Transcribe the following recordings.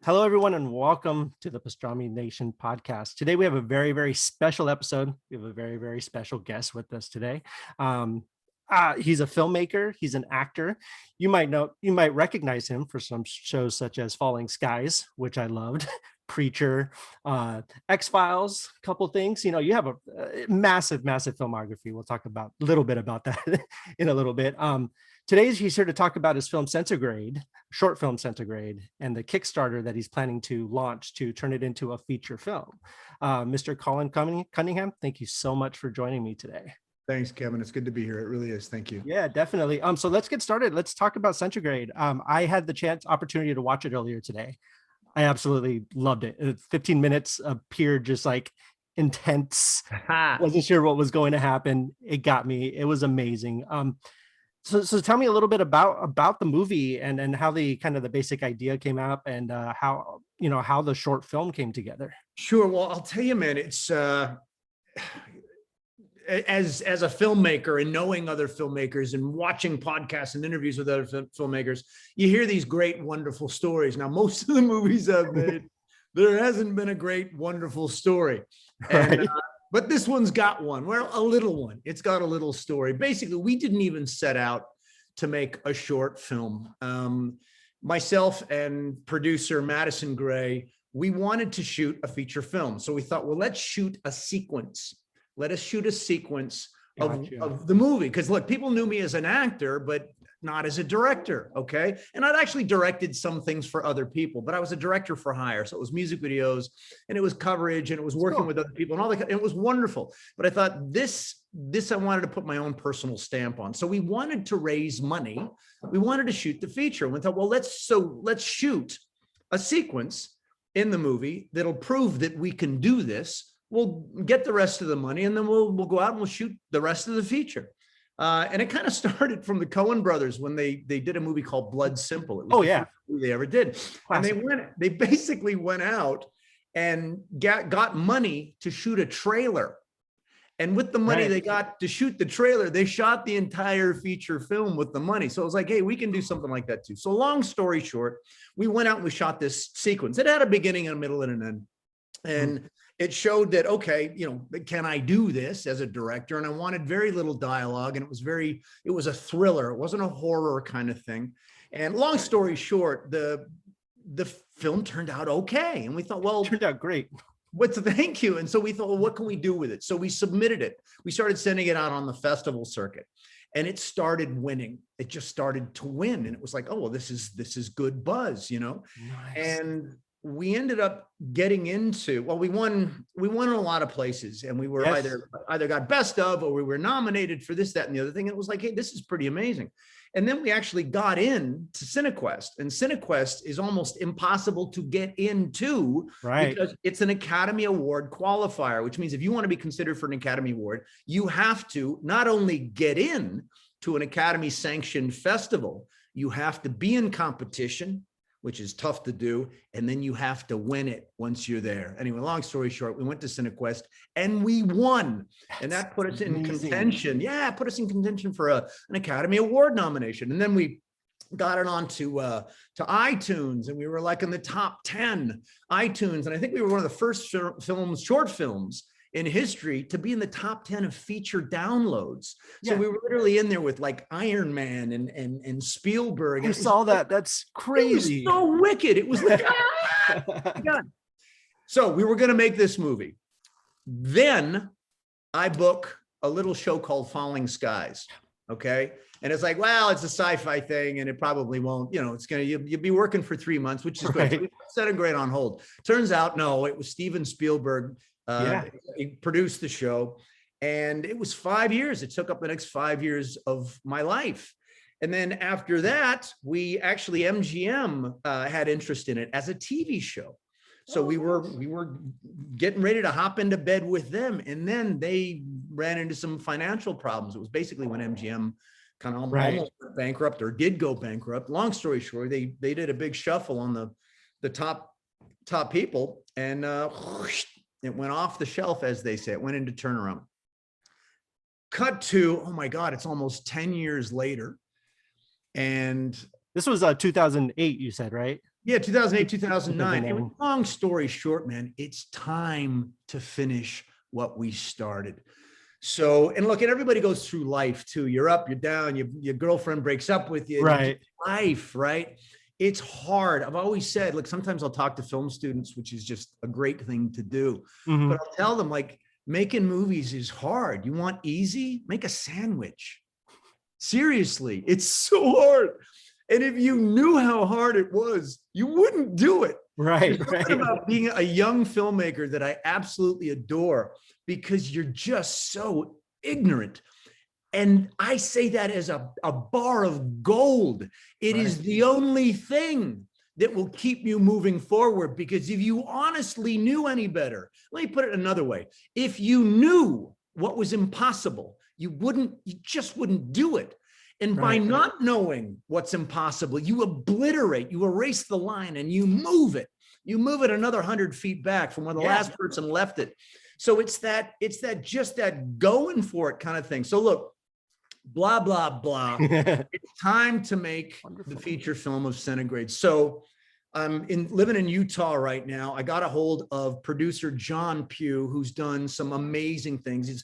Hello, everyone, and welcome to the Pastrami Nation podcast. Today, we have a very, very special episode. We have a very, very special guest with us today. He's a filmmaker. He's an actor. You might recognize him for some shows such as Falling Skies, which I loved, Preacher, X-Files, a couple things. You have a massive, massive filmography. We'll talk about a little bit about that in a little bit. Today, he's here to talk about his film Centigrade, short film Centigrade, and the Kickstarter that he's planning to launch to turn it into a feature film. Mr. Colin Cunningham, thank you so much for joining me today. Thanks, Kevin. It's good to be here. It really is. Thank you. Yeah, definitely. So let's get started. Let's talk about Centigrade. I had the opportunity to watch it earlier today. I absolutely loved it. 15 minutes appeared just like intense. Wasn't sure what was going to happen. It got me. It was amazing. So tell me a little bit about the movie and how the kind of the basic idea came up and how the short film came together. Sure. Well, I'll tell you, man, it's as a filmmaker and knowing other filmmakers and watching podcasts and interviews with other filmmakers, you hear these great, wonderful stories. Now, most of the movies I've made, there hasn't been a great, wonderful story. And, right. But this one's got one. Well, a little one. It's got a little story. Basically, we didn't even set out to make a short film. Myself and producer Madison Gray, we wanted to shoot a feature film. So we thought, well, let's shoot a sequence. Let us shoot a sequence of the movie. Because look, people knew me as an actor, but not as a director, okay? And I'd actually directed some things for other people, but I was a director for hire. So it was music videos and it was coverage and it was working with other people and all that. And it was wonderful. But I thought this I wanted to put my own personal stamp on. So we wanted to raise money. We wanted to shoot the feature. And we thought, well, let's shoot a sequence in the movie that'll prove that we can do this. We'll get the rest of the money and then we'll go out and we'll shoot the rest of the feature. And it kind of started from the Coen brothers when they did a movie called Blood Simple. It was the first movie they ever did. Classic. And they basically went out and got money to shoot a trailer. And with the money they got to shoot the trailer, they shot the entire feature film with the money. So it was like, hey, we can do something like that too. So long story short, we went out and we shot this sequence. It had a beginning, a middle, and an end. And it showed that, okay, can I do this as a director? And I wanted very little dialogue, and it was a thriller. It wasn't a horror kind of thing. And long story short, the film turned out okay. And we thought, well, it turned out great. Thank you. And so we thought, well, what can we do with it? So we submitted it. We started sending it out on the festival circuit, and it started winning. It just started to win. And it was like, oh, well, this is good buzz, Nice. And we ended up getting into, well, we won in a lot of places, and we were either got best of, or we were nominated for this, that, and the other thing. And it was like, hey, this is pretty amazing. And then we actually got in to Cinequest, and Cinequest is almost impossible to get into, right? Because it's an Academy Award qualifier, which means if you want to be considered for an Academy Award, you have to not only get in to an Academy sanctioned festival, you have to be in competition, which is tough to do. And then you have to win it once you're there. Anyway, long story short, we went to Cinequest and we won. And that put us in contention. Yeah, put us in contention for an Academy Award nomination. And then we got it on to iTunes, and we were like in the top 10 iTunes. And I think we were one of the first short films in history to be in the top 10 of feature downloads. So we were literally in there with like Iron Man and Spielberg. I saw that. That's crazy. It was so wicked. It was like, God. So we were going to make this movie. Then I book a little show called Falling Skies. Okay. And it's like, well, it's a sci-fi thing and it probably won't, you'll be working for 3 months, which is good. So we set it great on hold. Turns out, no, it was Steven Spielberg. He produced the show, and it was 5 years. It took up the next 5 years of my life. And then after that, MGM had interest in it as a TV show. So we were getting ready to hop into bed with them. And then they ran into some financial problems. It was basically when MGM kind of almost went bankrupt, or did go bankrupt. Long story short, they did a big shuffle on the top people, and it went off the shelf, as they say. It went into turnaround. Cut to, oh my God, it's almost 10 years later. And this was 2008, you said, right? Yeah, 2008, Keep the 2009. And name. long story short, man, it's time to finish what we started. So, and look, and everybody goes through life too. You're up, you're down, your girlfriend breaks up with you, and you Right. just life, right? It's hard. I've always said, like, sometimes I'll talk to film students, which is just a great thing to do. Mhm. But I'll tell them, like, making movies is hard. You want easy? Make a sandwich. Seriously, it's so hard. And if you knew how hard it was, you wouldn't do it. There's Right. something Right. about being a young filmmaker that I absolutely adore because you're just so ignorant. And I say that as a bar of gold. It Right. is the only thing that will keep you moving forward, because if you honestly knew any better, let me put it another way. If you knew what was impossible, you just wouldn't do it. And by Right. not knowing what's impossible, you obliterate, you erase the line, and you move it. You move it another 100 feet back from where the last person left it. So it's just that going for it kind of thing. So look, blah, blah, blah. It's time to make the feature film of Centigrade. So I'm living in Utah right now. I got a hold of producer John Pugh, who's done some amazing things. He's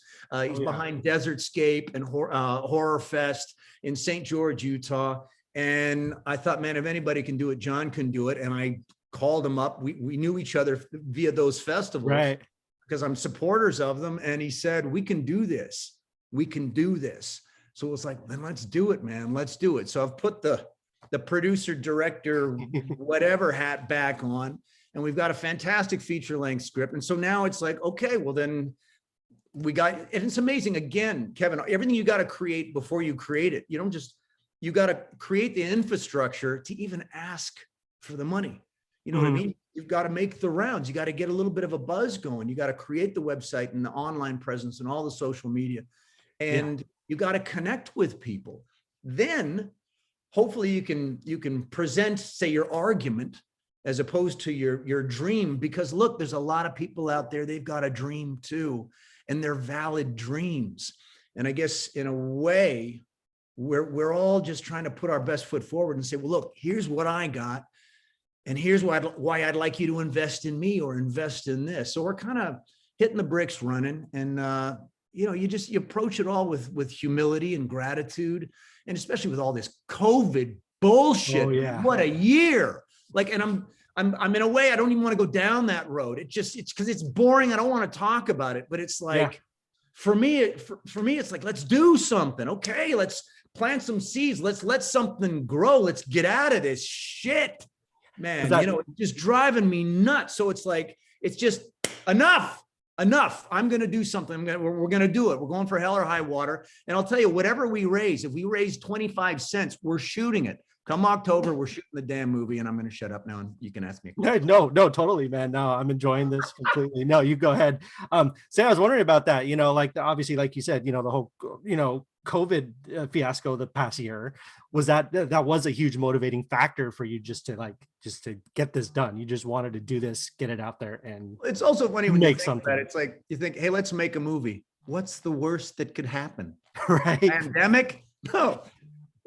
behind Desertscape and Horror Fest in St. George, Utah. And I thought, man, if anybody can do it, John can do it. And I called him up. We knew each other via those festivals, Right. because I'm supporters of them. And he said, we can do this. We can do this. So it was like, then let's do it, man. Let's do it. So I've put the producer, director, whatever hat back on, and we've got a fantastic feature-length script. And so now it's like, okay, well then we got, and it's amazing. Again, Kevin, everything you got to create before you create it. You don't just, you got to create the infrastructure to even ask for the money. You know what I mean? You've got to make the rounds. You got to get a little bit of a buzz going. You got to create the website and the online presence and all the social media. And you got to connect with people. Then hopefully you can present, say, your argument as opposed to your dream, because look, there's a lot of people out there, they've got a dream too, and they're valid dreams. And I guess in a way, we're all just trying to put our best foot forward and say, well, look, here's what I got, and here's why I'd like you to invest in me or invest in this. So we're kind of hitting the bricks running, and you know, you approach it all with humility and gratitude, and especially with all this COVID bullshit. Oh, yeah. What a year! Like, and I'm in a way, I don't even want to go down that road. It's because it's boring. I don't want to talk about it, but it's like, for me, it's like, let's do something. Okay, let's plant some seeds. Let's let something grow. Let's get out of this shit, man. You know, it's just driving me nuts. So it's like, it's just enough. I'm going to do something. We're going to do it. We're going for hell or high water. And I'll tell you, whatever we raise, if we raise 25 cents, we're shooting it. Come October, we're shooting the damn movie, and I'm going to shut up now and you can ask me. No, totally, man. No, I'm enjoying this completely. No, you go ahead. Sam, I was wondering about that, you know, like obviously, like you said, you know, the whole, you know, COVID fiasco the past year, was that was a huge motivating factor for you just to get this done. You just wanted to do this, get it out there, and it's also funny when you think something. about it. It's like, you think, hey, let's make a movie. What's the worst that could happen? Right? Pandemic? No,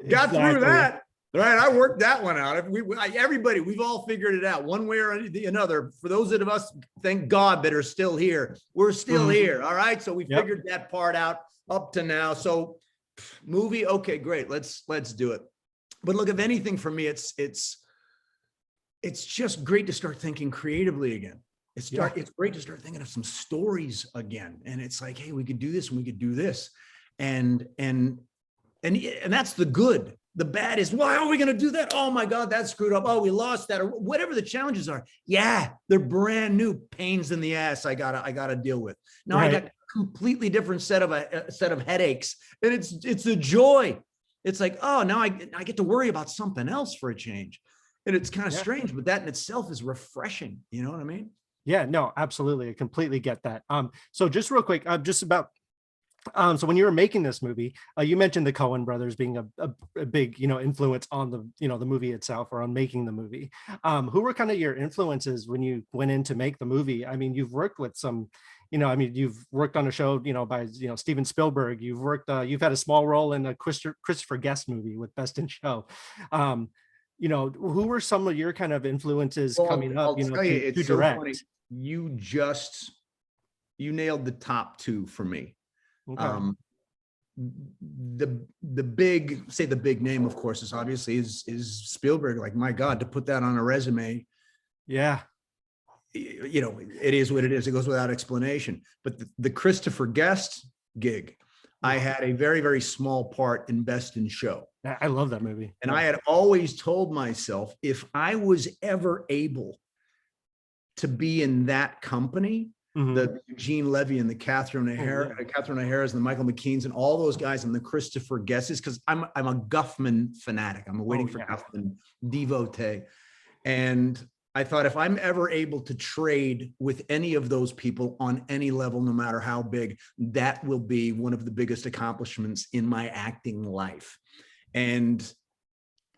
got through that. Right, I worked that one out. Everybody, we've all figured it out one way or another. For those of us, thank God, that are still here, we're still here. All right, so we figured that part out up to now. So, movie, okay, great. Let's do it. But look, if anything, for me, it's just great to start thinking creatively again. It's great to start thinking of some stories again. And it's like, hey, we could do this and we could do this, and that's the good. The bad is, why are we going to do that? Oh my God, that's screwed up. Oh, we lost that, or whatever the challenges are. Yeah, they're brand new pains in the ass. I gotta deal with. Now I got a completely different set of headaches, and it's a joy. It's like, oh, now I get to worry about something else for a change, and it's kind of strange, but that in itself is refreshing. You know what I mean? Yeah, no, absolutely. I completely get that. So just real quick, just about. So when you were making this movie, you mentioned the Coen brothers being a big, you know, influence on the, you know, the movie itself, or on making the movie. Who were kind of your influences when you went in to make the movie? I mean, you've worked with some, you know, I mean, you've worked on a show, you know, by, you know, Steven Spielberg. You've had a small role in a Christopher Guest movie with Best in Show. who were some of your kind of influences Well, coming up, I'll tell you, to it's so funny. direct? You nailed the top two for me. Okay. The big name, of course, is obviously is Spielberg. Like, my God, to put that on a resume, Yeah. it is what it is. It goes without explanation. But the Christopher Guest gig, I had a very, very small part in Best in Show. I love that movie. And I had always told myself, if I was ever able to be in that company, the Eugene Levy and the Catherine O'Hara's and the Michael McKeans and all those guys and the Christopher Guesses, because I'm a Guffman fanatic. I'm a Waiting for Guffman devotee. And I thought, if I'm ever able to trade with any of those people on any level, no matter how big, that will be one of the biggest accomplishments in my acting life. And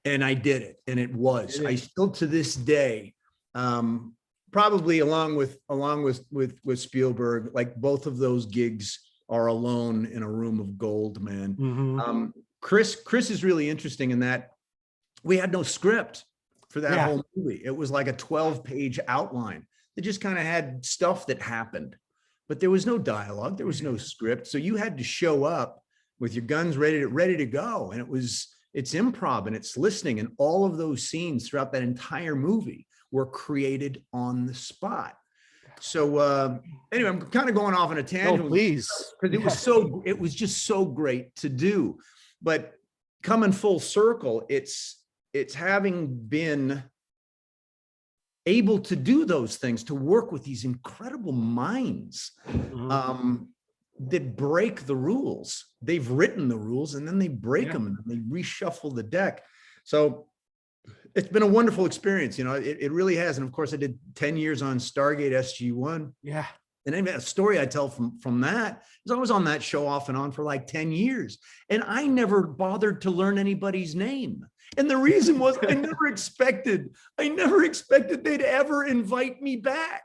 I did it. And it was. I still, to this day, probably along with Spielberg, like, both of those gigs are alone in a room of gold, man. Chris is really interesting in that we had no script for that whole movie. It was like a 12-page outline. It just kind of had stuff that happened, but there was no dialogue. There was no script. So you had to show up with your guns ready to go. And it's improv and it's listening. And all of those scenes throughout that entire movie were created on the spot. So anyway, I'm kind of going off on a tangent. Oh, please. Because it was just so great to do. But coming full circle, it's having been able to do those things, to work with these incredible minds that break the rules. They've written the rules and then they break them and they reshuffle the deck. So it's been a wonderful experience. It really has. And of course, I did 10 years on Stargate SG-1. Yeah. And then a story I tell from that is, I was on that show off and on for like 10 years. And I never bothered to learn anybody's name. And the reason was, I never expected they'd ever invite me back.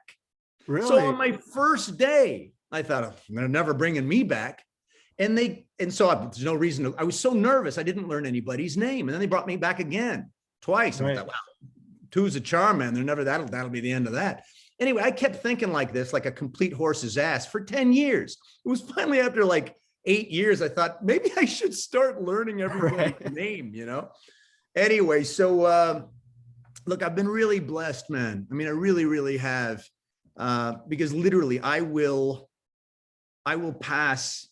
Really? So on my first day, I thought, they're never bringing me back. And there's no reason I was so nervous. I didn't learn anybody's name. And then they brought me back again twice. And I thought, wow, two's a charm, man. They're never, that'll be the end of that. Anyway, I kept thinking like this, like a complete horse's ass for 10 years. It was finally after like 8 years, I thought, maybe I should start learning everybody's name, Anyway, so look, I've been really blessed, man. I mean, I really, really have, because literally I will pass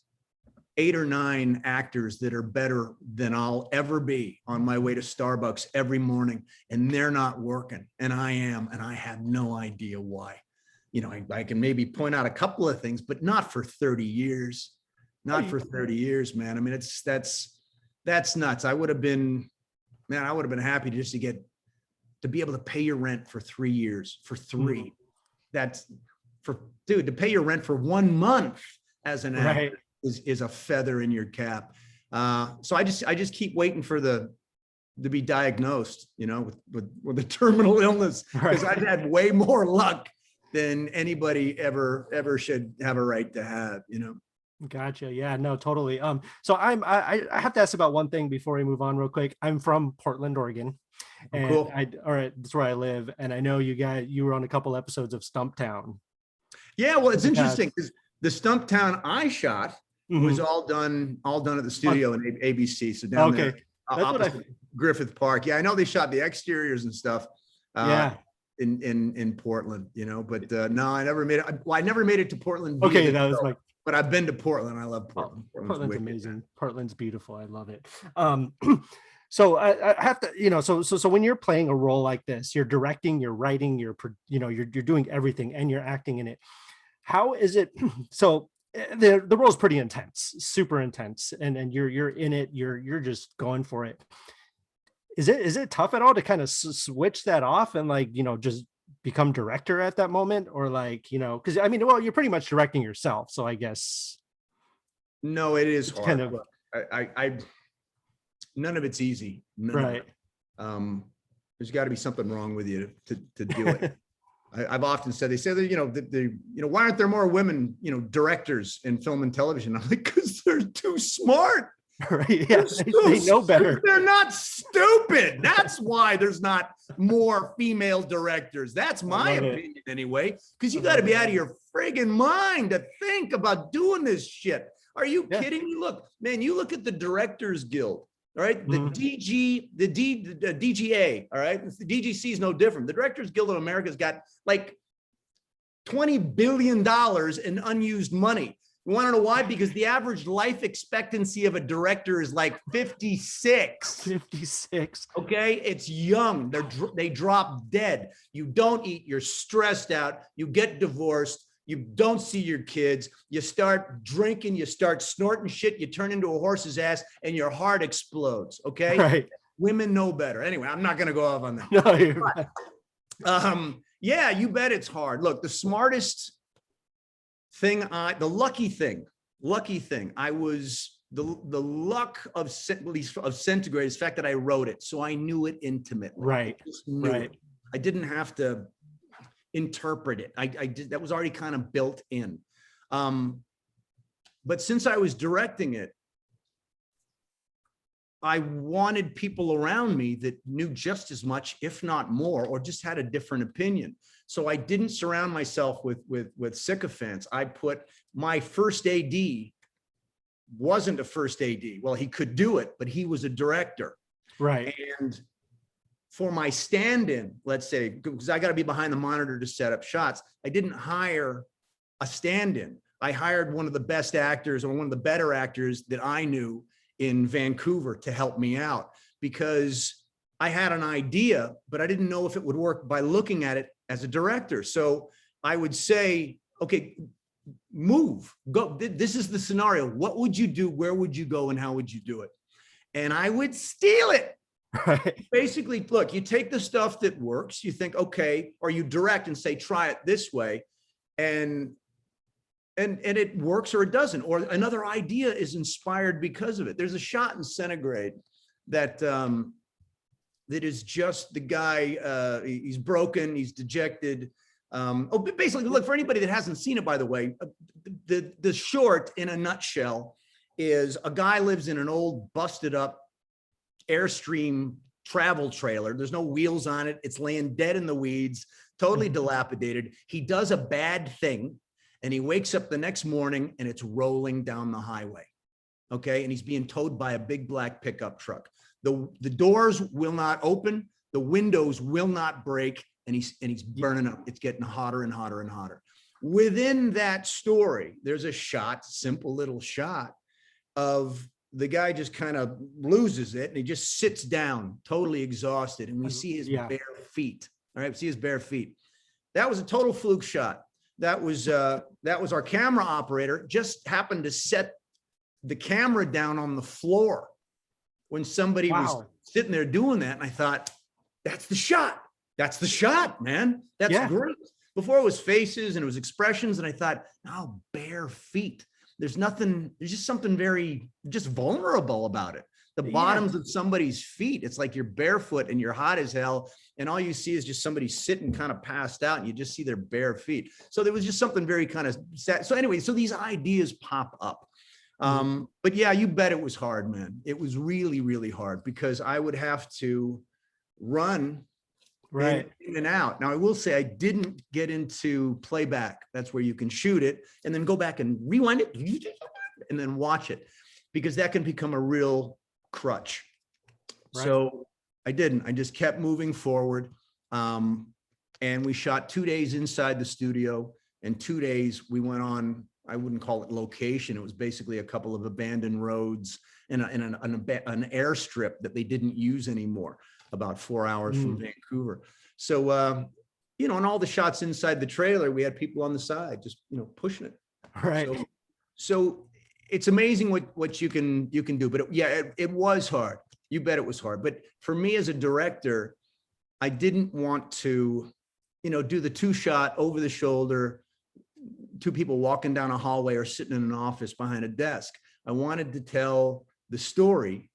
8 or 9 actors that are better than I'll ever be on my way to Starbucks every morning, and they're not working, and I am, and I have no idea why. I can maybe point out a couple of things, but not for 30 years. Not for 30 years, man. I mean, that's nuts. I would have been happy just to be able to pay your rent for 3 years, for 3. To pay your rent for 1 month as an actor is a feather in your cap. So I just keep waiting to be diagnosed, with a terminal illness, because I've had way more luck than anybody ever should have a right to have, Gotcha. Yeah, no, totally. So I have to ask about one thing before we move on real quick. I'm from Portland, Oregon. And cool. All right, that's where I live. And I know you were on a couple episodes of Stumptown. Yeah, well, it's interesting because the Stumptown I shot was all done at the studio in ABC. So down there, opposite Griffith Park. Yeah, I know they shot the exteriors and stuff. In Portland, but no, I never made it. I never made it to Portland. Okay, that was but I've been to Portland. I love Portland. Portland's amazing. Portland's beautiful. I love it. So I have to, so when you're playing a role like this, you're directing, you're writing, you're doing everything, and you're acting in it. How is it? So the role is pretty intense, super intense, and you're in it. You're just going for it. Is it tough at all to kind of switch that off and just become director at that moment, or because I mean, well, you're pretty much directing yourself, so I guess. No, it is hard. Kind of. I none of it's easy. Right. There's got to be something wrong with you to do it. I've often said, they say that, why aren't there more women, directors in film and television? I'm like, because they're too smart. Right. Yeah, They're they know better. They're not stupid. That's why there's not more female directors. That's my opinion anyway, because you got to be out of your friggin' mind to think about doing this shit. Are you kidding me? Look, man, you look at the Directors Guild, all right? The the DGA, all right? The DGC is no different. The Directors Guild of America's got like $20 billion in unused money. You want to know why? Because the average life expectancy of a director is like 56. 56. Okay, it's young. They drop dead. You don't eat. You're stressed out. You get divorced. You don't see your kids. You start drinking. You start snorting shit. You turn into a horse's ass, and your heart explodes. Okay, right. Women know better. Anyway, I'm not going to go off on that. No, yeah, you bet it's hard. Look, the smartest thing, the lucky thing, I was the luck of Centigrade is the fact that I wrote it, so I knew it intimately. Right. It. I didn't have to interpret it. I did. That was already kind of built in. But since I was directing it, I wanted people around me that knew just as much, if not more, or just had a different opinion. So I didn't surround myself with sycophants. I put my first AD wasn't a first AD. Well, he could do it, but he was a director. Right. And for my stand-in, let's say, because I got to be behind the monitor to set up shots, I didn't hire a stand-in. I hired one of the best actors, or one of the better actors that I knew in Vancouver, to help me out, because I had an idea, but I didn't know if it would work by looking at it as a director. So I would say, okay, move, go. This is the scenario. What would you do? Where would you go? And how would you do it? And I would steal it. Right. Basically, look, you take the stuff that works, you think, okay, or you direct and say, try it this way. And it works or it doesn't, or another idea is inspired because of it. There's a shot in Centigrade that that is just the guy, he's broken, he's dejected. But basically, look, for anybody that hasn't seen it, by the way, the short in a nutshell is a guy lives in an old busted up Airstream travel trailer. There's no wheels on it. It's laying dead in the weeds, totally dilapidated. He does a bad thing, and he wakes up the next morning and it's rolling down the highway. Okay. And he's being towed by a big black pickup truck. The doors will not open. The windows will not break. And he's burning up. It's getting hotter and hotter and hotter. Within that story, there's a shot, simple little shot of the guy just kind of loses it. And he just sits down, totally exhausted. And we see his bare feet. All right. We see his bare feet. That was a total fluke shot. That was our camera operator, just happened to set the camera down on the floor when somebody was sitting there doing that. And I thought, that's the shot. That's the shot, man. That's great. Before it was faces and it was expressions. And I thought, oh, bare feet. There's just something very just vulnerable about it. The bottoms of somebody's feet. It's like you're barefoot and you're hot as hell. And all you see is just somebody sitting kind of passed out, and you just see their bare feet. So there was just something very kind of sad. So anyway, so these ideas pop up. But yeah, you bet it was hard, man. It was really, really hard, because I would have to run in and out. Now, I will say I didn't get into playback. That's where you can shoot it and then go back and rewind it and then watch it, because that can become a real crutch. So I didn't. I just kept moving forward. And we shot 2 days inside the studio, and 2 days we went on, I wouldn't call it location. It was basically a couple of abandoned roads and an airstrip that they didn't use anymore, about 4 hours from Vancouver. So, and all the shots inside the trailer, we had people on the side, just, pushing it. Right. So it's amazing what you can do, but it was hard. You bet it was hard. But for me as a director, I didn't want to, do the 2-shot over the shoulder, 2 people walking down a hallway or sitting in an office behind a desk. I wanted to tell the story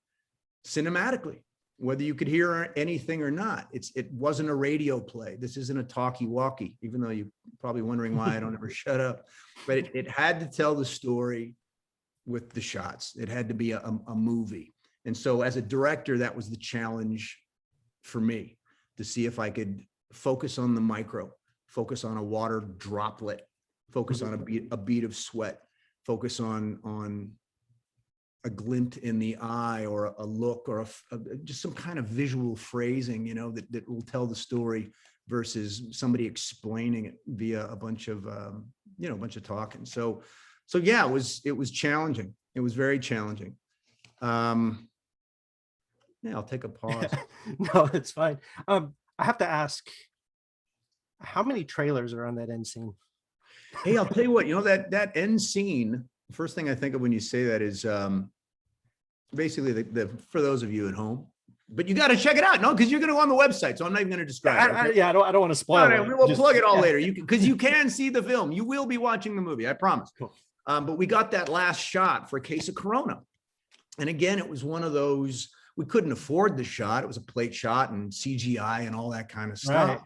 cinematically, whether you could hear anything or not. It wasn't a radio play. This isn't a talkie-walkie, even though you're probably wondering why I don't ever shut up. But it had to tell the story with the shots. It had to be a movie. And so as a director, that was the challenge for me, to see if I could focus on the micro, focus on a water droplet, focus on a bead of sweat, focus on a glint in the eye, or a look, or just some kind of visual phrasing, that will tell the story, versus somebody explaining it via a bunch of talking. So yeah, it was challenging. It was very challenging. Yeah, I'll take a pause. No, it's fine. I have to ask, how many trailers are on that end scene? Hey, I'll tell you what, that end scene, first thing I think of when you say that is basically the for those of you at home, but you got to check it out. No, because you're going to go on the website, so I'm not even going to describe it. Okay? I don't want to spoil it. We will plug it all later. Because you can see the film. You will be watching the movie, I promise. Cool. But we got that last shot for a case of Corona. And again, it was one of those, we couldn't afford the shot. It was a plate shot and CGI and all that kind of stuff. Right.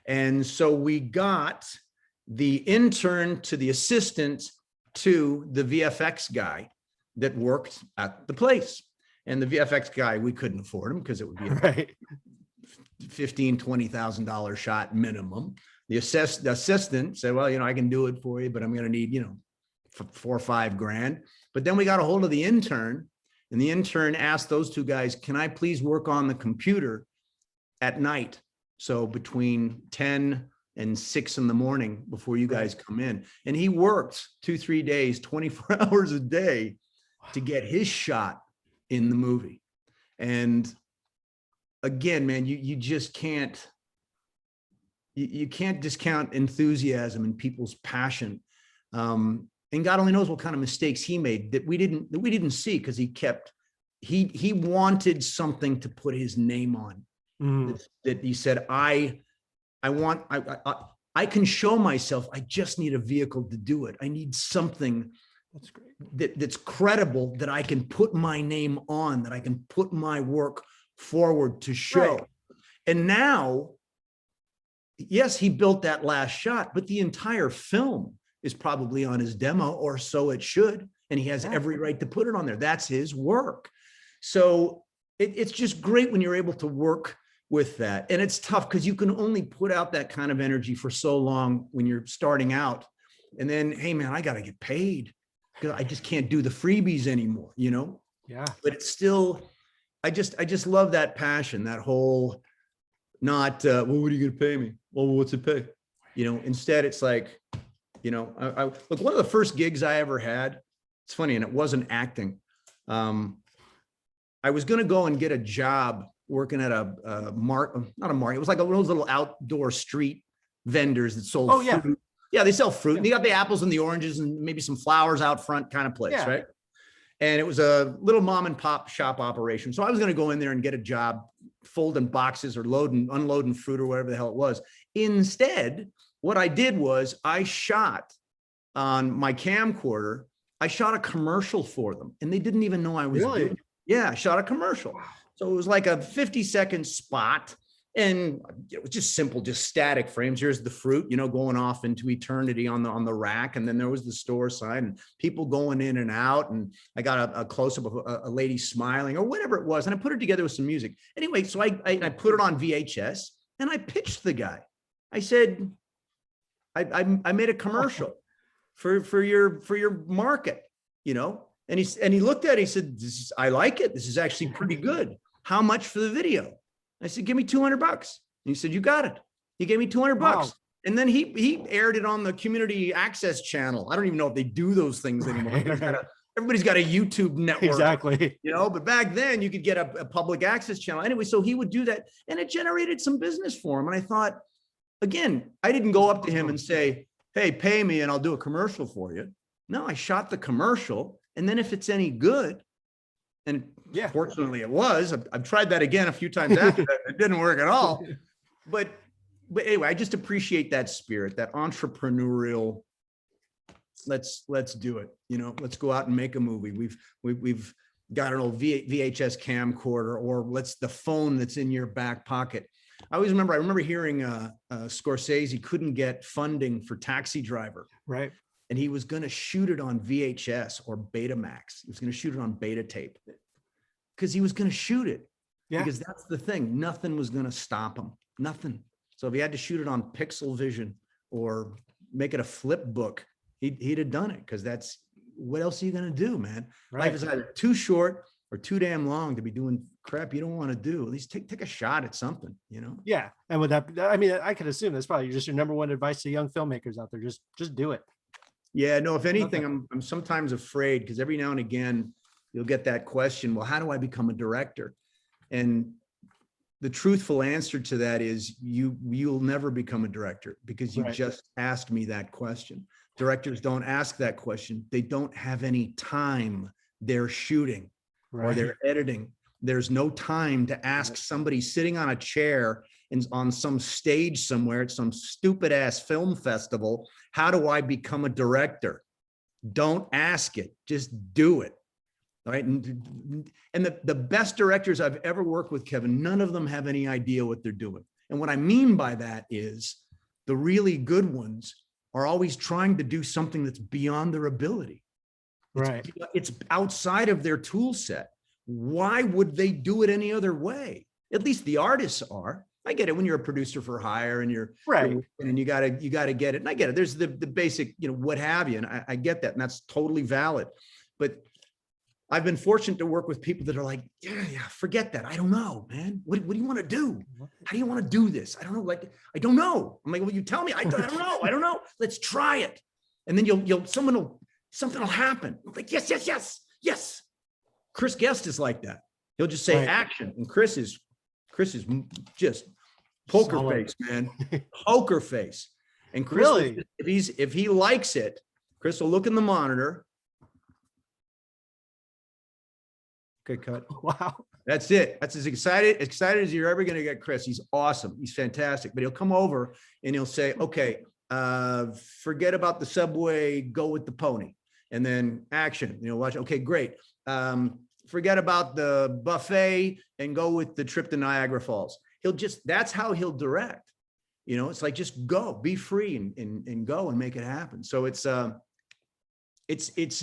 And so we got the intern to the assistant to the VFX guy that worked at the place. And the VFX guy, we couldn't afford him because it would be a $15,000, $20,000 shot minimum. The assistant said, well, I can do it for you, but I'm going to need, $4 or $5 grand. But then we got a hold of the intern, and the intern asked those two guys, can I please work on the computer at night? So between 10 and 6 in the morning before you guys come in. And he worked 2-3 days, 24 hours a day to get his shot in the movie. And again, man, you just can't, you can't discount enthusiasm and people's passion. And God only knows what kind of mistakes he made that we didn't see, because he wanted something to put his name on. That he said, I can show myself. I just need a vehicle to do it. I need something that's great, that's credible, that I can put my name on, that I can put my work forward to show. Right. And now, yes, he built that last shot, but the entire film is probably on his demo, or so it should. And he has every right to put it on there. That's his work. So it's just great when you're able to work with that. And it's tough because you can only put out that kind of energy for so long when you're starting out. And then, hey man, I got to get paid, because I just can't do the freebies anymore, Yeah. But it's still, I just love that passion, that whole, not, well, what are you going to pay me? Well, what's it pay? Instead it's like, I look, one of the first gigs I ever had, it's funny, and it wasn't acting. I was going to go and get a job working at not a market. It was like one of those little outdoor street vendors that sold fruit. Yeah, they sell fruit. And they got the apples and the oranges and maybe some flowers out front kind of place, right? And it was a little mom and pop shop operation. So I was going to go in there and get a job folding boxes or unloading fruit or whatever the hell it was. Instead, what I did was I shot on my camcorder, I shot a commercial for them, and they didn't even know I was doing it. Yeah, I shot a commercial. So it was like a 50-second spot, and it was just simple, just static frames. Here's the fruit, going off into eternity on the rack. And then there was the store sign and people going in and out. And I got a close-up of a lady smiling or whatever it was. And I put it together with some music. Anyway, so I put it on VHS, and I pitched the guy. I said, I made a commercial for your market, and he looked at it, he said, I like it. This is actually pretty good. How much for the video? I said, give me $200. And he said, you got it. He gave me $200. Wow. And then he aired it on the community access channel. I don't even know if they do those things anymore. Everybody's got a YouTube network. Exactly. But back then you could get a public access channel. Anyway, so he would do that, and it generated some business for him. And I thought, again, I didn't go up to him and say, hey, pay me and I'll do a commercial for you. No, I shot the commercial. And then if it's any good, and fortunately it was, I've tried that again a few times after that. It didn't work at all. But anyway, I just appreciate that spirit, that entrepreneurial, let's do it. Let's go out and make a movie. We've got an old VHS camcorder, or the phone that's in your back pocket. I remember hearing Scorsese couldn't get funding for Taxi Driver. Right. and he was going to shoot it on VHS or Betamax. He was going to shoot it on beta tape because he was going to shoot it. Yeah. Because that's the thing. Nothing was going to stop him. Nothing. So if he had to shoot it on Pixel Vision or make it a flip book, he'd have done it, because that's what else are you going to do, man? Right. Life is either too short or too damn long to be doing crap you don't want to do. At least take a shot at something, you know? Yeah. And with that, I mean, I could assume that's probably just your number one advice to young filmmakers out there. Just do it. Yeah, no, if anything, I'm sometimes afraid, because every now and again you'll get that question, well, how do I become a director? And the truthful answer to that is you'll never become a director, because you just asked me that question. Directors don't ask that question. They don't have any time. They're shooting or they're editing. There's no time to ask somebody sitting on a chair and on some stage somewhere at some stupid ass film festival, how do I become a director? Don't ask it. Just do it. All right. And the best directors I've ever worked with, Kevin, none of them have any idea what they're doing. And what I mean by that is the really good ones are always trying to do something that's beyond their ability. It's outside of their tool set. Why would they do it any other way? At least the artists are. I get it when you're a producer for hire and you're and you gotta get it. And I get it. There's the basic, what have you. And I get that. And that's totally valid. But I've been fortunate to work with people that are like, yeah, forget that. I don't know, man. What do you want to do? How do you want to do this? I don't know. Like, I don't know. I'm like, well, you tell me. I don't know. I don't know. Let's try it. And then something will happen. I'm like, yes. Chris Guest is like that. He'll just say action. And Chris is just poker face, man. Poker face. And Chris, if he likes it, Chris will look in the monitor. Okay, cut. Wow. That's it. That's as excited as you're ever going to get Chris. He's awesome. He's fantastic. But he'll come over and he'll say, okay, forget about the subway, go with the pony. And then action, watch. Okay, great. Forget about the buffet and go with the trip to Niagara Falls. That's how he'll direct. It's like, just go, be free and go and make it happen. So it's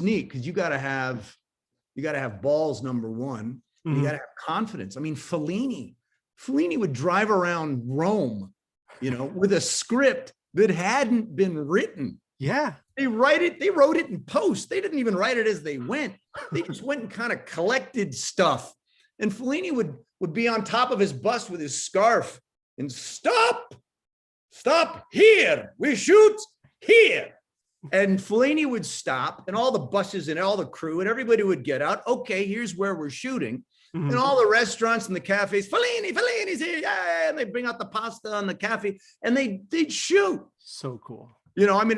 neat, because you got to have balls, number one. You got to have confidence. I mean, Fellini would drive around Rome, with a script that hadn't been written. Yeah. They wrote it in post. They didn't even write it as they went. They just went and kind of collected stuff. And Fellini would be on top of his bus with his scarf and stop here. We shoot here. And Fellini would stop, and all the buses and all the crew and everybody would get out. Okay, here's where we're shooting. And all the restaurants and the cafes, Fellini's here. Yeah, and they bring out the pasta and the cafe, and they'd shoot. So cool. I mean,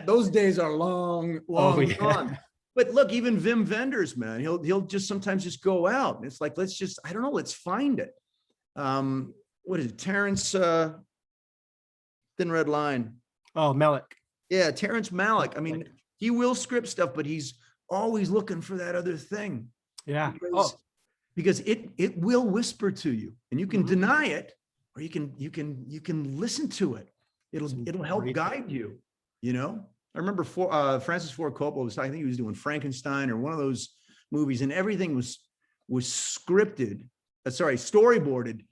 those days are long gone. But look, even Wim Wenders, man, he'll just sometimes just go out. And it's like, let's find it. What is it? Terrence, Thin Red Line. Oh, Malick. Yeah, Terrence Malick. I mean, he will script stuff, but he's always looking for that other thing. Yeah. Because it will whisper to you, and you can deny it, or you can listen to it. It'll help guide you. I remember Francis Ford Coppola was, I think he was doing Frankenstein or one of those movies, and everything was scripted, storyboarded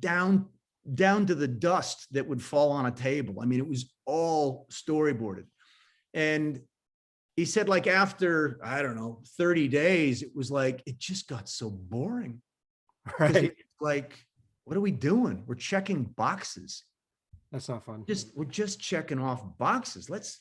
down to the dust that would fall on a table. I mean, it was all storyboarded. And he said, like, after, I don't know, 30 days, it was like, it just got so boring. Right. Like, what are we doing? We're checking boxes. That's not fun. We're just checking off boxes. Let's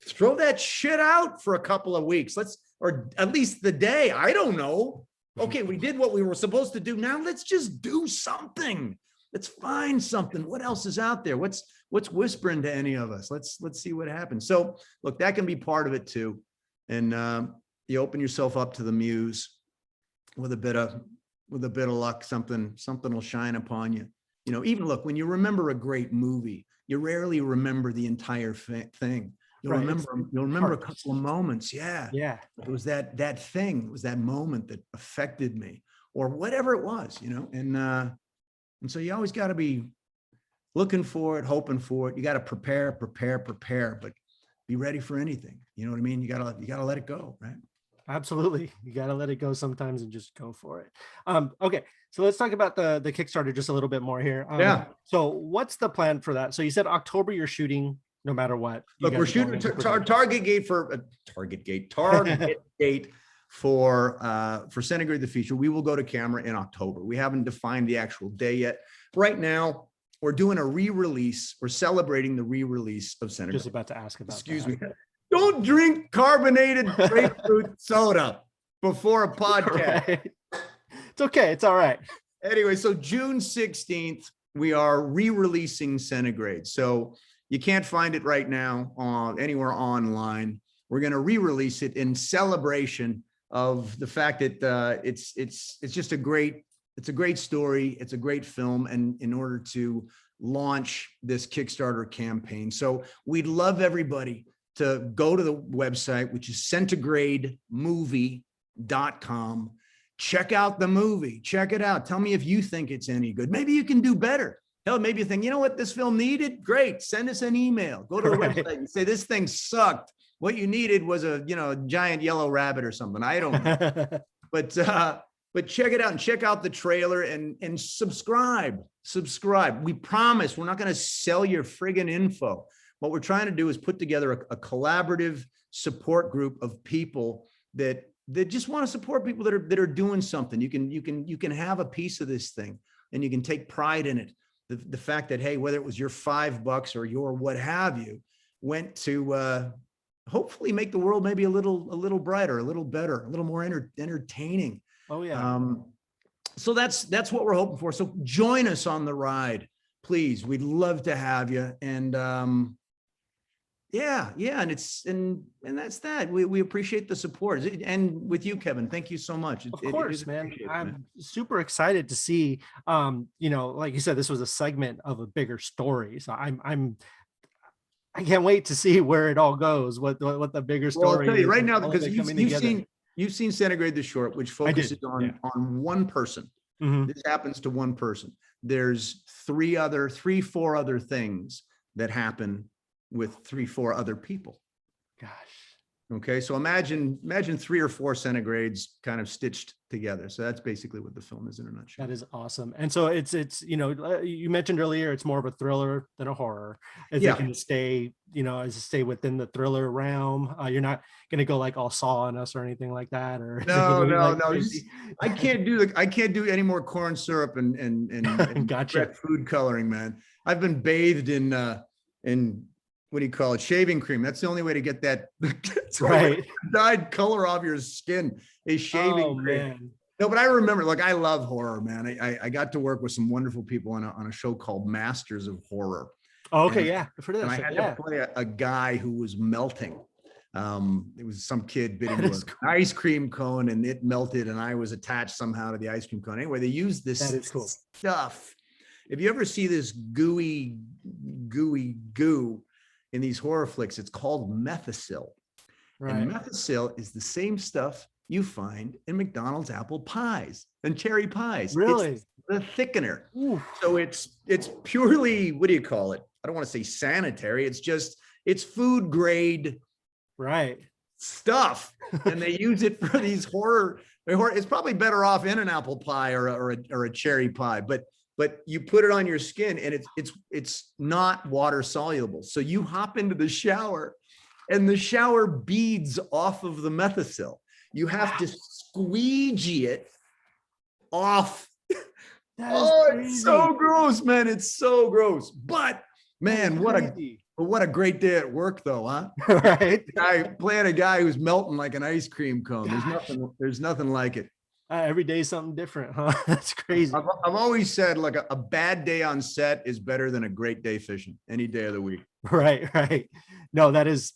throw that shit out for a couple of weeks. Or at least the day. I don't know. Okay, we did what we were supposed to do. Now let's just do something. Let's find something. What else is out there? What's whispering to any of us? Let's see what happens. So look, that can be part of it too. And you open yourself up to the muse with a bit of luck. Something will shine upon you. Even look, when you remember a great movie, you rarely remember the entire thing. You'll remember a couple of moments. Yeah. It was that thing. It was that moment that affected me, or whatever it was. And so you always got to be looking for it, hoping for it. You got to prepare. But be ready for anything. You know what I mean? You gotta let it go, right? Absolutely. You got to let it go sometimes and just go for it. Okay. So let's talk about the Kickstarter just a little bit more here. Yeah. So what's the plan for that? So you said October you're shooting no matter what. Look, we're shooting target date for Centigrade the feature. We will go to camera in October. We haven't defined the actual day yet. Right now, we're doing a re-release. We're celebrating the re-release of Centigrade. Just about to ask about Excuse that. me. Don't drink carbonated grapefruit soda before a podcast. Right. It's okay. It's all right. Anyway, so June 16th, we are re-releasing Centigrade. So you can't find it right now anywhere online. We're going to re-release it in celebration of the fact that it's just a great story. It's a great film. And in order to launch this Kickstarter campaign. So we'd love everybody to go to the website, which is centigrademovie.com. Check out the movie. Check it out. Tell me if you think it's any good. Maybe you can do better. Hell, maybe you think, you know what this film needed? Great. Send us an email. Go to the website and say, this thing sucked. What you needed was a giant yellow rabbit or something. I don't know. But check it out and check out the trailer and subscribe. We promise we're not going to sell your friggin' info. What we're trying to do is put together a collaborative support group of people that just want to support people that are doing something. You can have a piece of this thing and you can take pride in it. The fact that, hey, whether it was your $5 or your what have you, went to hopefully make the world maybe a little brighter, a little better, a little more entertaining. Oh yeah. So that's what we're hoping for. So join us on the ride, please. We'd love to have you. And yeah, and that's that. We appreciate the support. And with you, Kevin, thank you so much. Of course, man. I'm super excited to see. Like you said, this was a segment of a bigger story. So I can't wait to see where it all goes. What the bigger story. Well, I'll tell you is right now, because you've seen Centigrade the short, which focuses on one person. Mm-hmm. This happens to one person. There's four other things that happen with 3-4 other people. Gosh. Okay, so imagine 3 or 4 Centigrades kind of stitched together. So that's basically what the film is in a nutshell. That is awesome. And so it's you mentioned earlier it's more of a thriller than a horror. It can stay within the thriller realm. You're not going to go like all Saw on us or anything like that. Or no. I can't do any more corn syrup and gotcha. Food coloring, man. I've been bathed in what do you call it? Shaving cream. That's the only way to get that right dyed color off your skin is shaving cream. Man. No, but I remember, I love horror, man. I got to work with some wonderful people on a show called Masters of Horror. Oh, okay, yeah. For this, and I had to play a guy who was melting. It was some kid bit into an ice cream cone and it melted and I was attached somehow to the ice cream cone. Anyway, they used this stuff. If you ever see this gooey goo in these horror flicks, it's called methicil. Right. And methicil is the same stuff you find in McDonald's apple pies and cherry pies. Really? It's the thickener. Ooh. So it's purely, what do you call it? I don't want to say sanitary. It's food grade stuff. And they use it for these horror. It's probably better off in an apple pie or a cherry pie, but you put it on your skin and it's not water soluble. So you hop into the shower and the shower beads off of the methicil. You have to squeegee it off. It's so gross, man. It's so gross. But man, what a great day at work though, huh? Right. Playing a guy who's melting like an ice cream cone. There's nothing like it. Every day is something different, huh? That's crazy. I've always said a bad day on set is better than a great day fishing any day of the week. Right. No, that is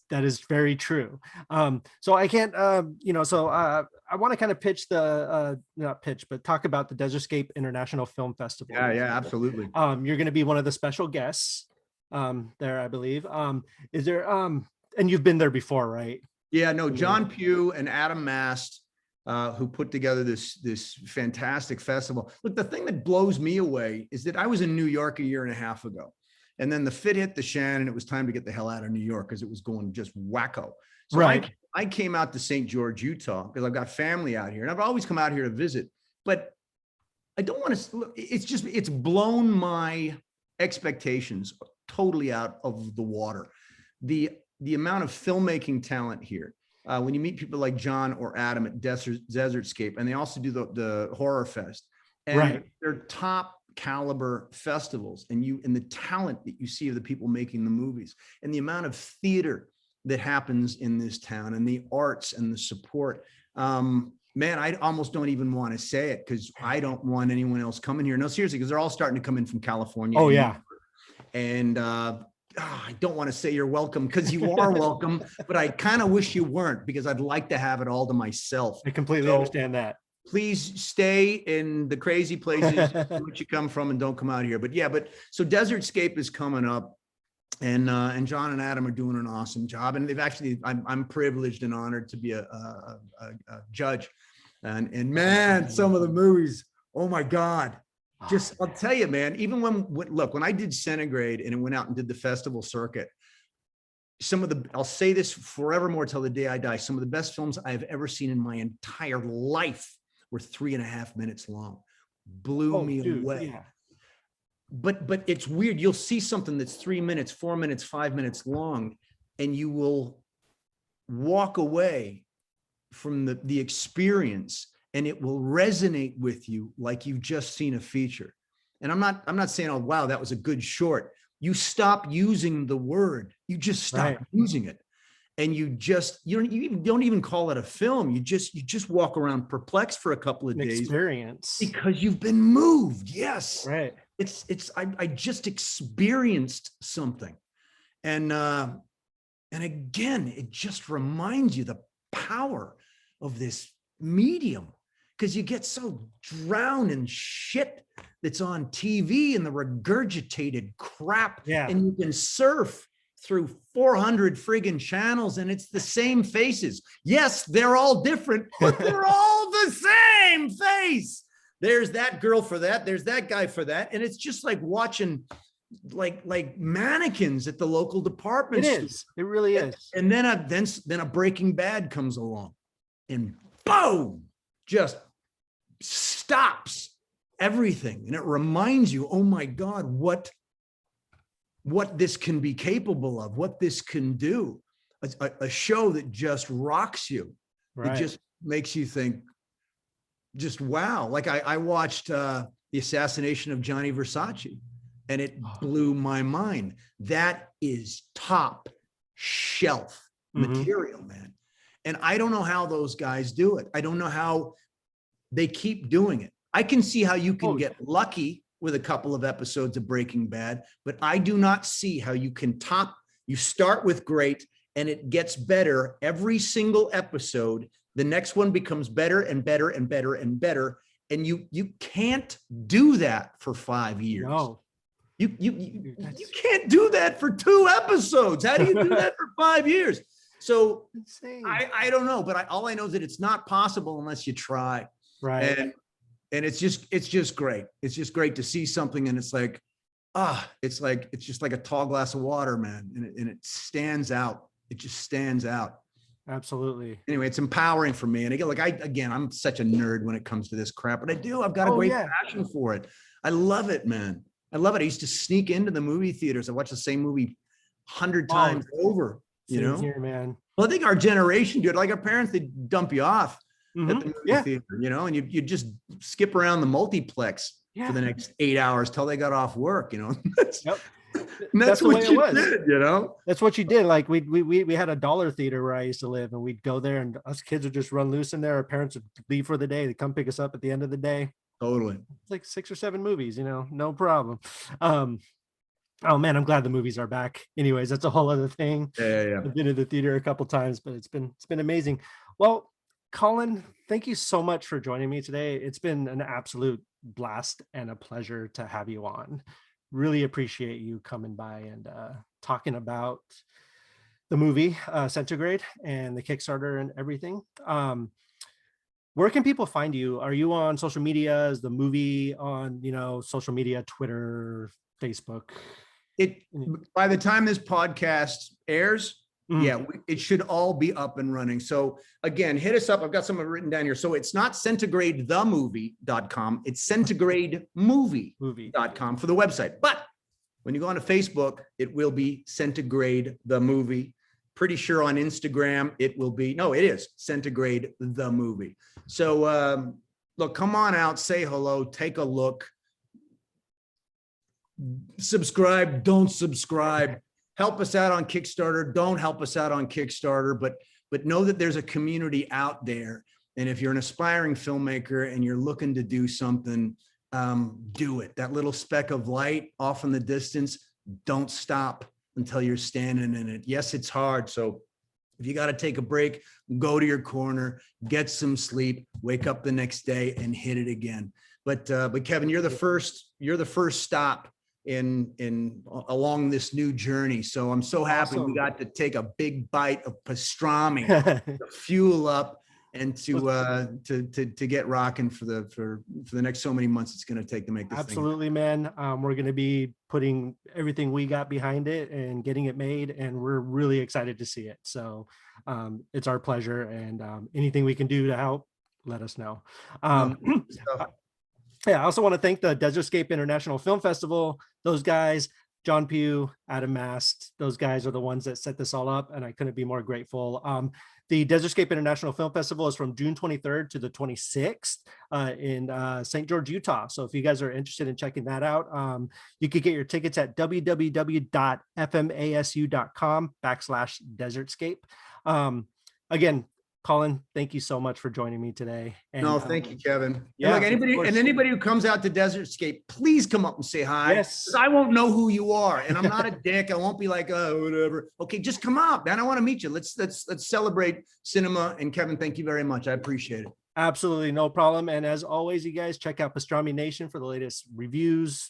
very true. So I can't, I want to kind of pitch but talk about the Desertscape International Film Festival. Yeah, absolutely. You're going to be one of the special guests there, I believe. Is there, and you've been there before, right? Yeah, no, John Pugh and Adam Mast, who put together this fantastic festival. Look, the thing that blows me away is that I was in New York a year and a half ago. And then the fit hit the shan, and it was time to get the hell out of New York because it was going just wacko. So Right. I came out to St. George, Utah, because I've got family out here, and I've always come out here to visit. But I don't want to. It's blown my expectations totally out of the water. The amount of filmmaking talent here. When you meet people like John or Adam at Desertscape, and they also do the Horror Fest, and Right. they're top caliber festivals, and the talent that you see of the people making the movies, and the amount of theater that happens in this town, and the arts and the support. Man, I almost don't even want to say it because I don't want anyone else coming here. No, seriously, because they're all starting to come in from California. Oh, yeah. And I don't want to say you're welcome because you are welcome, but I kind of wish you weren't because I'd like to have it all to myself. I completely understand that. Please stay in the crazy places which you come from and don't come out here. But yeah, so Desertscape is coming up. And John and Adam are doing an awesome job. And they've actually, I'm privileged and honored to be a judge. And man, some of the movies, oh my God. Just, I'll tell you, man, even when I did Centigrade and it went out and did the festival circuit, I'll say this forevermore till the day I die, some of the best films I've ever seen in my entire life were 3.5 minutes long. Blew me away. Yeah. But it's weird. You'll see something that's 3 minutes, 4 minutes, 5 minutes long, and you will walk away from the experience, and it will resonate with you like you've just seen a feature. And I'm not saying, oh, wow, that was a good short. You stop using the word. You just stop using it. And you don't even call it a film. You just walk around perplexed for a couple of days. Experience. Because you've been moved. Yes. Right. I just experienced something. And again, it just reminds you the power of this medium, because you get so drowned in shit that's on TV and the regurgitated crap. Yeah. And you can surf through 400 friggin' channels and it's the same faces. Yes, they're all different, but they're all the same face. There's that girl for that. There's that guy for that. And it's just like watching like mannequins at the local department store. It is. It really is. And then a Breaking Bad comes along and boom, just stops everything. And it reminds you, oh my God, what this can be capable of, what this can do. A show that just rocks you. Right. It just makes you think, just wow. Like I watched the assassination of Gianni Versace, and it blew my mind. That is top shelf material, man. And I don't know how those guys do it. I don't know how they keep doing it. I can see how you can get lucky with a couple of episodes of Breaking Bad, but I do not see how you can you start with great and it gets better every single episode. The next one becomes better and better and better and better. And you can't do that for 5 years. No. You can't do that for 2 episodes. How do you do that for 5 years? So I don't know, but all I know is that it's not possible unless you try. Right. And it's just great. It's just great to see something. And it's like, it's just like a tall glass of water, man. And it stands out. It just stands out. Absolutely. Anyway, it's empowering for me. And again, I'm such a nerd when it comes to this crap, but I've got a great passion for it. I love it, man. I love it. I used to sneak into the movie theaters. I watched the same movie 100 times over, you know? Here, man. Well, I think our generation, dude, like our parents, they dump you off at the movie theater, you know, and you just skip around the multiplex for the next 8 hours till they got off work, you know? That's what you did, you know? That's what you did. Like we had a dollar theater where I used to live, and we'd go there and us kids would just run loose in there. Our parents would leave for the day. They'd come pick us up at the end of the day. Totally. It's like 6 or 7 movies, you know, no problem. Oh man, I'm glad the movies are back. Anyways, that's a whole other thing. Yeah. I've been to the theater a couple times, but it's been amazing. Well, Colin, thank you so much for joining me today. It's been an absolute blast and a pleasure to have you on. Really appreciate you coming by and talking about the movie Centigrade and the Kickstarter and everything. Where can people find you? Are you on social media? Is the movie on, social media, Twitter, Facebook? It by the time this podcast airs, yeah, it should all be up and running. So again, hit us up. I've got some written down here. So it's not centigradethemovie.com. It's centigrademovie.com for the website. But when you go onto Facebook, it will be Centigrade the Movie. Pretty sure on Instagram, it will be, no, it is Centigrade the Movie. So look, come on out, say hello, take a look. Subscribe, don't subscribe. Help us out on Kickstarter. Don't help us out on Kickstarter, but know that there's a community out there. And if you're an aspiring filmmaker and you're looking to do something, do it. That little speck of light off in the distance, don't stop until you're standing in it. Yes, it's hard. So if you got to take a break, go to your corner, get some sleep, wake up the next day and hit it again. But Kevin, you're the first stop in along this new journey. So I'm so happy we got to take a big bite of pastrami to fuel up and to get rocking for the next so many months it's going to take to make this absolutely thing. Man. We're going to be putting everything we got behind it and getting it made, and we're really excited to see it. So it's our pleasure, and anything we can do to help, let us know. Yeah, I also want to thank the Desertscape International Film Festival. Those guys, John Pugh, Adam Mast, those guys are the ones that set this all up, and I couldn't be more grateful. The Desertscape International Film Festival is from June 23rd to the 26th in St. George, Utah. So if you guys are interested in checking that out, you could get your tickets at www.fmasu.com/Desertscape. Again, Colin, thank you so much for joining me today. And, no, thank you, Kevin. Yeah, look, anybody who comes out to Desertscape, please come up and say hi. Yes. I won't know who you are, and I'm not a dick. I won't be like, oh, whatever. Okay, just come up, man. I want to meet you. Let's celebrate cinema. And Kevin, thank you very much. I appreciate it. Absolutely, no problem. And as always, you guys check out Pastrami Nation for the latest reviews,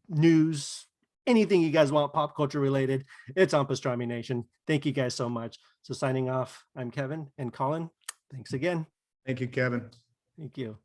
news, anything you guys want pop culture related. It's on Pastrami Nation. Thank you guys so much. So signing off, I'm Kevin, and Colin, thanks again. Thank you, Kevin. Thank you.